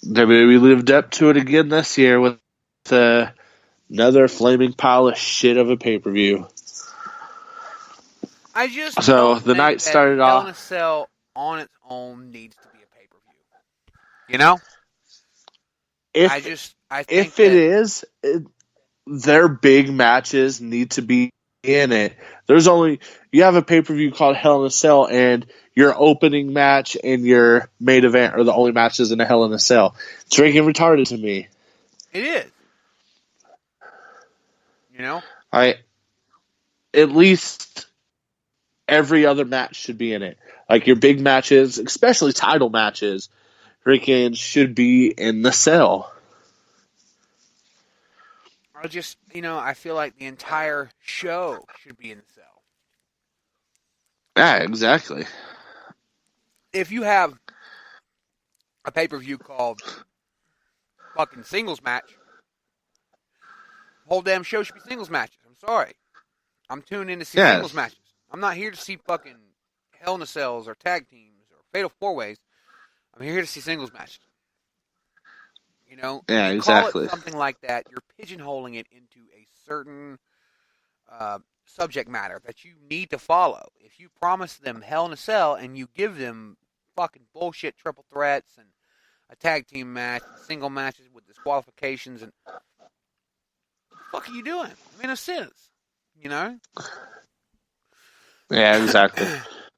WWE lived up to it again this year with another flaming pile of shit of a pay-per-view. I just so the night started Hell off. in a Cell on its own needs to be a pay-per-view. You know? I think if it is, their big matches need to be in it. You have a pay-per-view called Hell in a Cell, and your opening match and your main event are the only matches in a Hell in a Cell. It's freaking retarded to me. It is. You know? At least every other match should be in it. Like your big matches, especially title matches, freaking should be in the cell. I feel like the entire show should be in the cell. Yeah, exactly. If you have a pay-per-view called fucking singles match, the whole damn show should be singles matches. I'm sorry. I'm tuned in to see singles matches. I'm not here to see fucking Hell in a Cells or tag teams or Fatal 4-Ways. I'm here to see singles matches. You know? Yeah, you exactly. Call it something like that, you're pigeonholing it into a certain subject matter that you need to follow. If you promise them Hell in a Cell and you give them fucking bullshit triple threats and a tag team match, single matches with disqualifications, and what the fuck are you doing? It makes no sense. You know? Yeah, exactly.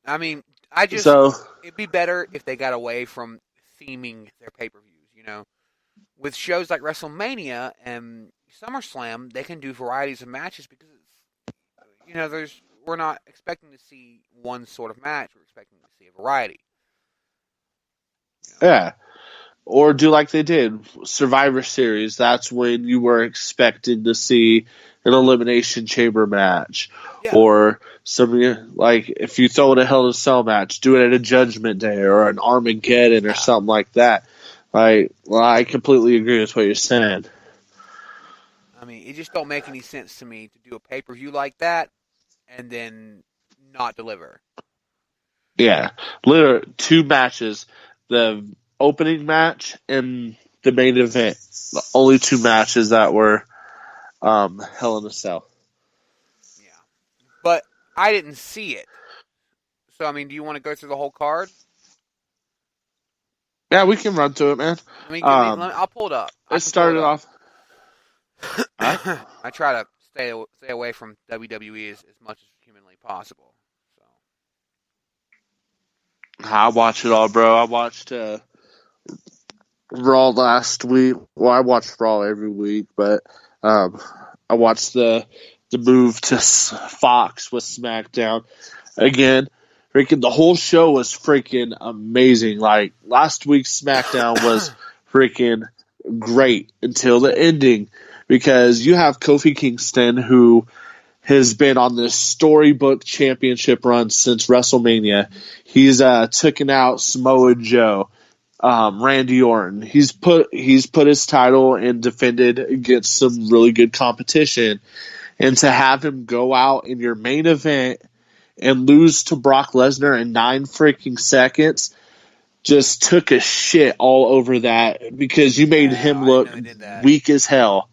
I mean, it'd be better if they got away from theming their pay-per-views, you know? With shows like WrestleMania and SummerSlam, they can do varieties of matches because we're not expecting to see one sort of match. We're expecting to see a variety. You know? Yeah. Or do like they did, Survivor Series. That's when you were expecting to see an Elimination Chamber match. Yeah. Or something like, if you throw in a Hell in a Cell match, do it at a Judgment Day or an Armageddon or something like that. I completely agree with what you're saying. I mean, it just don't make any sense to me to do a pay-per-view like that and then not deliver. Yeah. Literally, 2 matches. The opening match and the main event. The only 2 matches that were Hell in a Cell. Yeah. But I didn't see it. So, I mean, do you want to go through the whole card? Yeah, we can run through it, man. I'll pull it up. It started off. I try to stay away from WWE as much as humanly possible. So. I watch it all, bro. I watched Raw last week. Well, I watch Raw every week, but I watched the move to Fox with SmackDown again. Freaking the whole show was freaking amazing. Like last week's SmackDown was freaking great until the ending, because you have Kofi Kingston, who has been on this storybook championship run since WrestleMania. He's taken out Samoa Joe, Randy Orton. He's put his title and defended against some really good competition, and to have him go out in your main event and lose to Brock Lesnar in 9 freaking seconds, just took a shit all over that, because you made him look weak as hell.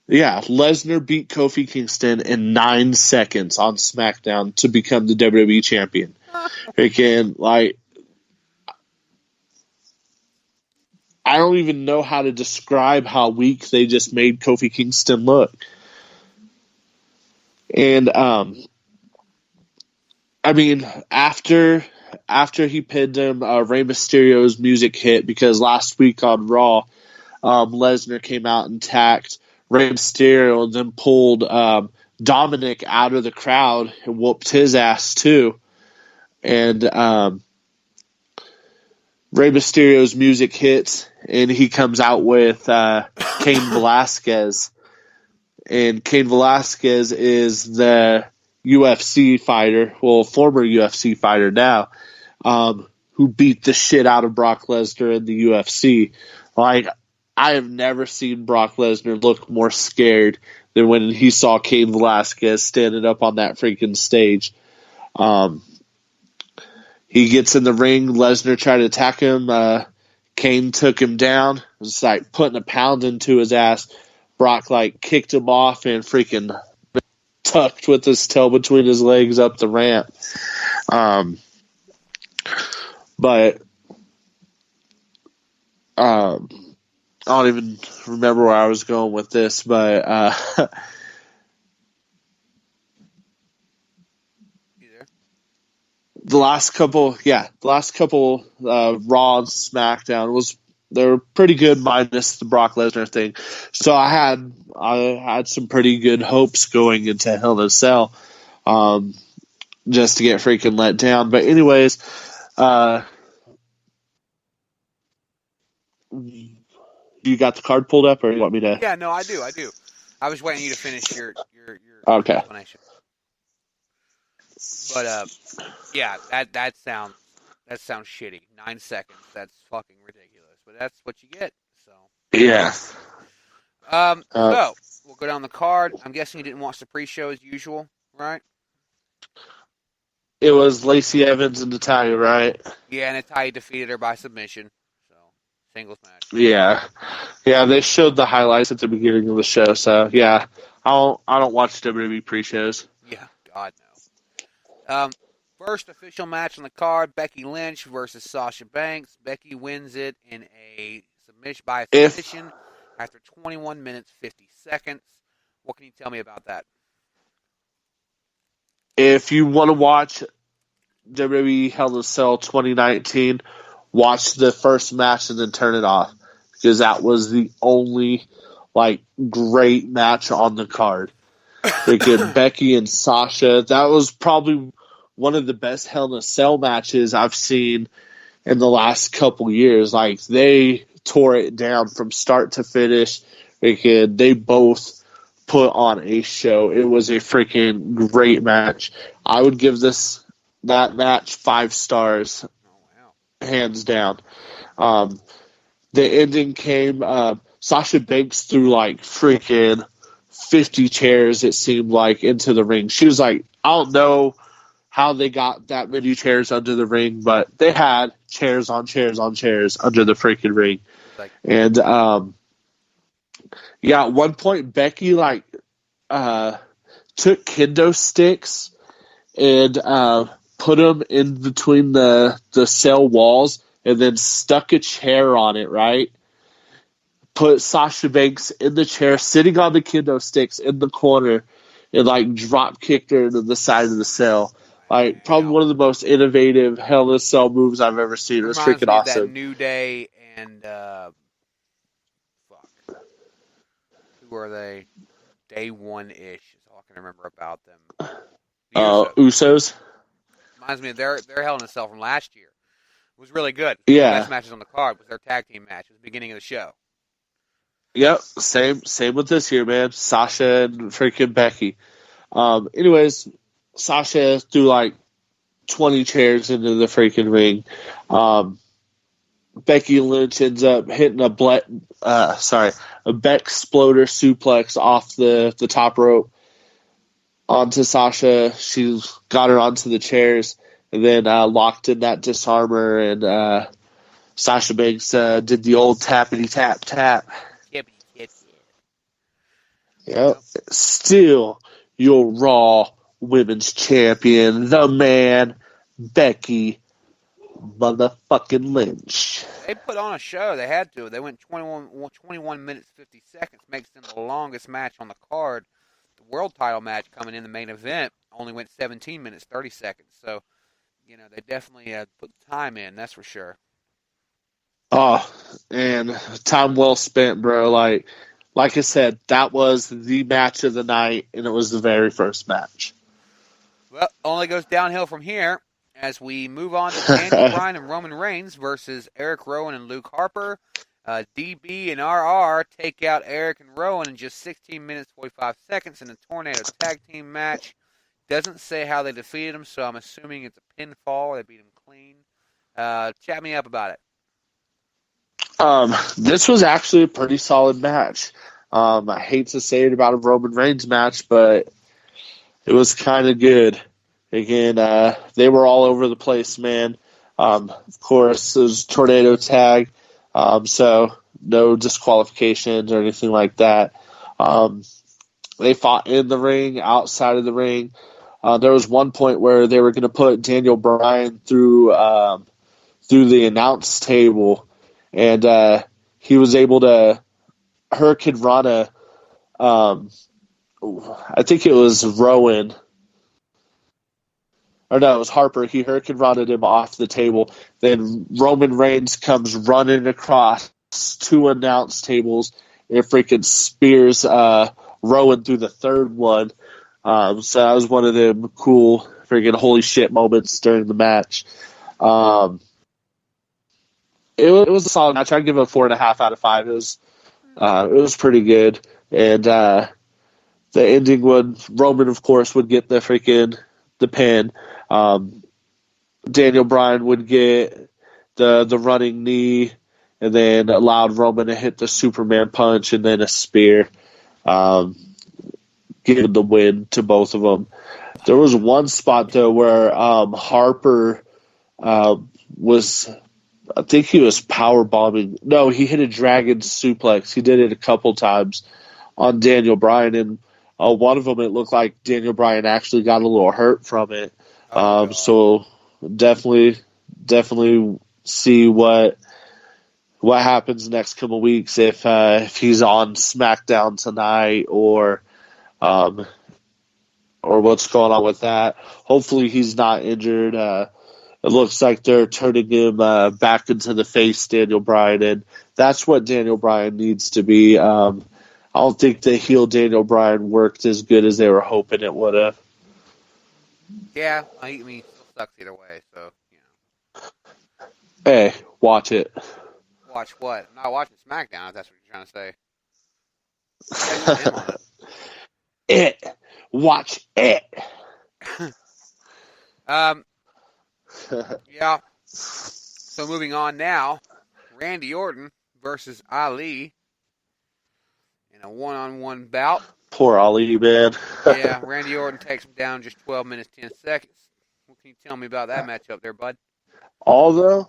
Yeah, Lesnar beat Kofi Kingston in 9 seconds on SmackDown to become the WWE champion. Freaking, like, I don't even know how to describe how weak they just made Kofi Kingston look. And, I mean, after he pinned him, Rey Mysterio's music hit, because last week on Raw, Lesnar came out and attacked Rey Mysterio and then pulled Dominic out of the crowd and whooped his ass too. And Rey Mysterio's music hits, and he comes out with Cain Velasquez. And Cain Velasquez is the UFC fighter, well, former UFC fighter now, who beat the shit out of Brock Lesnar in the UFC. Like, I have never seen Brock Lesnar look more scared than when he saw Cain Velasquez standing up on that freaking stage. He gets in the ring. Lesnar tried to attack him. Kane took him down. It was like putting a pound into his ass. Brock like kicked him off and freaking tucked with his tail between his legs up the ramp. But I don't even remember where I was going with this, but the last couple Raw and SmackDown they were pretty good minus the Brock Lesnar thing. So I had some pretty good hopes going into Hell in a Cell, just to get freaking let down. But anyways, you got the card pulled up, or you want me to? Yeah, no, I do. I was waiting you to finish your okay explanation. But yeah, that sounds shitty. 9 seconds. That's fucking ridiculous. But that's what you get. So yeah. So we'll go down the card. I'm guessing you didn't watch the pre-show as usual, right? It was Lacey Evans and Natalya, right? Yeah, and Natalya defeated her by submission. So singles match. Yeah. They showed the highlights at the beginning of the show. So yeah, I don't watch WWE pre-shows. Yeah, God no. First official match on the card: Becky Lynch versus Sasha Banks. Becky wins it in a submission after 21 minutes 50 seconds. What can you tell me about that? If you want to watch WWE Hell in a Cell 2019, watch the first match and then turn it off, because that was the only great match on the card. Freaking Becky and Sasha, that was probably one of the best Hell in a Cell matches I've seen in the last couple years. They tore it down from start to finish. They both put on a show. It was a freaking great match. I would give that match 5 stars, hands down. The ending came. Sasha Banks threw freaking 50 chairs, it seemed like, into the ring. She was I don't know how they got that many chairs under the ring, but they had chairs on chairs on chairs under the freaking ring. And at one point Becky took kendo sticks and put them in between the cell walls and then stuck a chair on it, right? Put Sasha Banks in the chair, sitting on the kendo sticks in the corner, and drop kicked her into the side of the cell. Probably one of the most innovative Hell in a Cell moves I've ever seen. It was freaking awesome. That New Day and who are they? Day One-ish is all I can remember about them. Usos. Reminds me of their Hell in a Cell from last year. It was really good. Yeah. The best matches on the card was their tag team match at the beginning of the show. Yep, same with this year, man. Sasha and freaking Becky. Anyways, Sasha threw 20 chairs into the freaking ring. Becky Lynch ends up hitting a Beck Exploder suplex off the top rope onto Sasha. She's got her onto the chairs and then locked in that disarmer, and Sasha Banks did the old tappity tap tap. Yep. Still your Raw Women's Champion, the man, Becky motherfucking Lynch. They put on a show. They had to. They went 21 minutes, 50 seconds. Makes them the longest match on the card. The world title match coming in the main event only went 17 minutes, 30 seconds. So, they definitely put the time in. That's for sure. Oh, and time well spent, bro. Like I said, that was the match of the night, and it was the very first match. Well, only goes downhill from here as we move on to Daniel Bryan and Roman Reigns versus Eric Rowan and Luke Harper. DB and RR take out Eric and Rowan in just 16 minutes, 45 seconds in a Tornado tag team match. Doesn't say how they defeated him, so I'm assuming it's a pinfall. They beat him clean. Chat me up about it. This was actually a pretty solid match. I hate to say it about a Roman Reigns match, but it was kind of good. Again, they were all over the place, man. Of course, it was tornado tag. So no disqualifications or anything like that. They fought in the ring, outside of the ring. There was one point where they were going to put Daniel Bryan through the announce table, and he was able to Hurricane Rana. I think it was Rowan. Or no, it was Harper. He Hurricane Rana him off the table. Then Roman Reigns comes running across two announce tables and freaking spears Rowan through the third one. So that was one of them cool freaking holy shit moments during the match. It was a solid match. I'd give it a 4.5 out of 5. It was pretty good. And the ending would Roman, of course, would get the pin. Daniel Bryan would get the running knee, and then allowed Roman to hit the Superman punch and then a spear, giving the win to both of them. There was one spot though where Harper was. I think he was power bombing. No, he hit a dragon suplex. He did it a couple times on Daniel Bryan, and one of them it looked like Daniel Bryan actually got a little hurt from it. So definitely see what happens next couple weeks if he's on SmackDown tonight or what's going on with that. Hopefully he's not injured. It looks like they're turning him back into the face, Daniel Bryan, and that's what Daniel Bryan needs to be. I don't think the heel Daniel Bryan worked as good as they were hoping it would have. Yeah, I mean, it still sucks either way, so, you know. Hey, watch it. Watch what? I'm not watching SmackDown, if that's what you're trying to say. It. Watch it. Yeah. So moving on now, Randy Orton versus Ali in a one-on-one bout. Poor Ali, man. Yeah, Randy Orton takes him down just 12 minutes, 10 seconds. What can you tell me about that matchup there, bud? Although,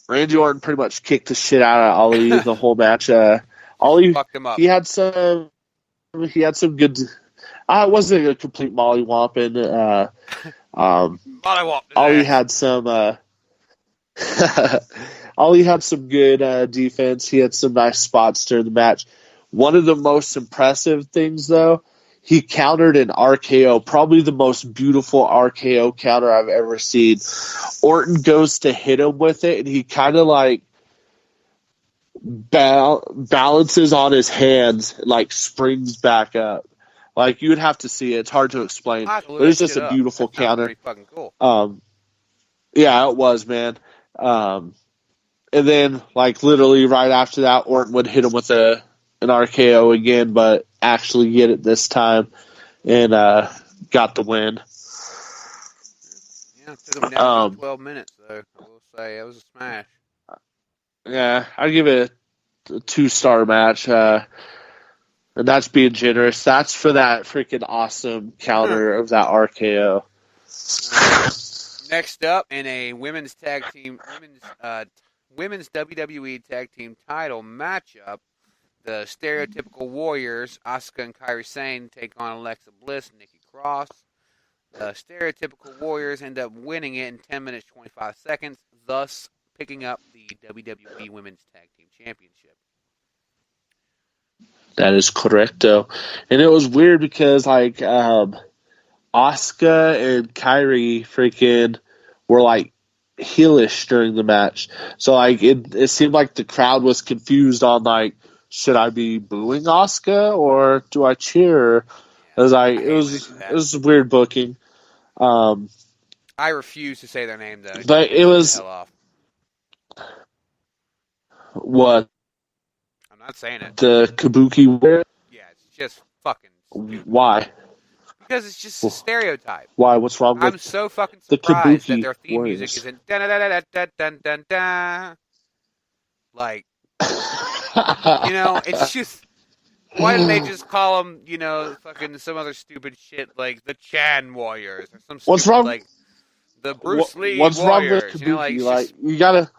Randy Orton pretty much kicked the shit out of Ali the whole match. Ali fucked him up. He had some good. It wasn't a complete mollywhopping. Ali had some. Ali had some good defense. He had some nice spots during the match. One of the most impressive things, though, he countered an RKO, probably the most beautiful RKO counter I've ever seen. Orton goes to hit him with it, and he kind of like balances on his hands, like springs back up. Like, you would have to see it. It's hard to explain. But it's just a beautiful counter. Pretty fucking cool. Yeah, it was, man. And then, like, literally right after that, Orton would hit him with an RKO again, but actually get it this time and got the win. Yeah, it took him down to 12 minutes, though. I will say, it was a smash. Yeah, I'd give it a 2-star match. And that's being generous. That's for that freaking awesome counter of that RKO. Next up, in a women's WWE tag team title matchup, the stereotypical Warriors, Asuka and Kairi Sane, take on Alexa Bliss and Nikki Cross. The stereotypical Warriors end up winning it in 10 minutes 25 seconds, thus picking up the WWE Women's Tag Team Championship. That is correcto. And it was weird because, like, Asuka and Kairi freaking were, like, heelish during the match. So, like, it seemed like the crowd was confused on, like, should I be booing Asuka or do I cheer? It was like, it was weird booking. I refuse to say their name, though. But it was... What? I'm not saying it. The Kabuki Warrior? Yeah, it's just fucking stupid. Why? Because it's just a stereotype. Why? What's wrong with I'm so fucking surprised that their theme Warriors. music isn't dun-dun-dun-dun-dun-dun-dun. Like, you know, it's just... Why didn't they just call them, you know, fucking some other stupid shit like the Chan Warriors or some stupid, what's wrong? Like the Bruce Lee What's Warriors? Wrong with Kabuki? You know, like you gotta...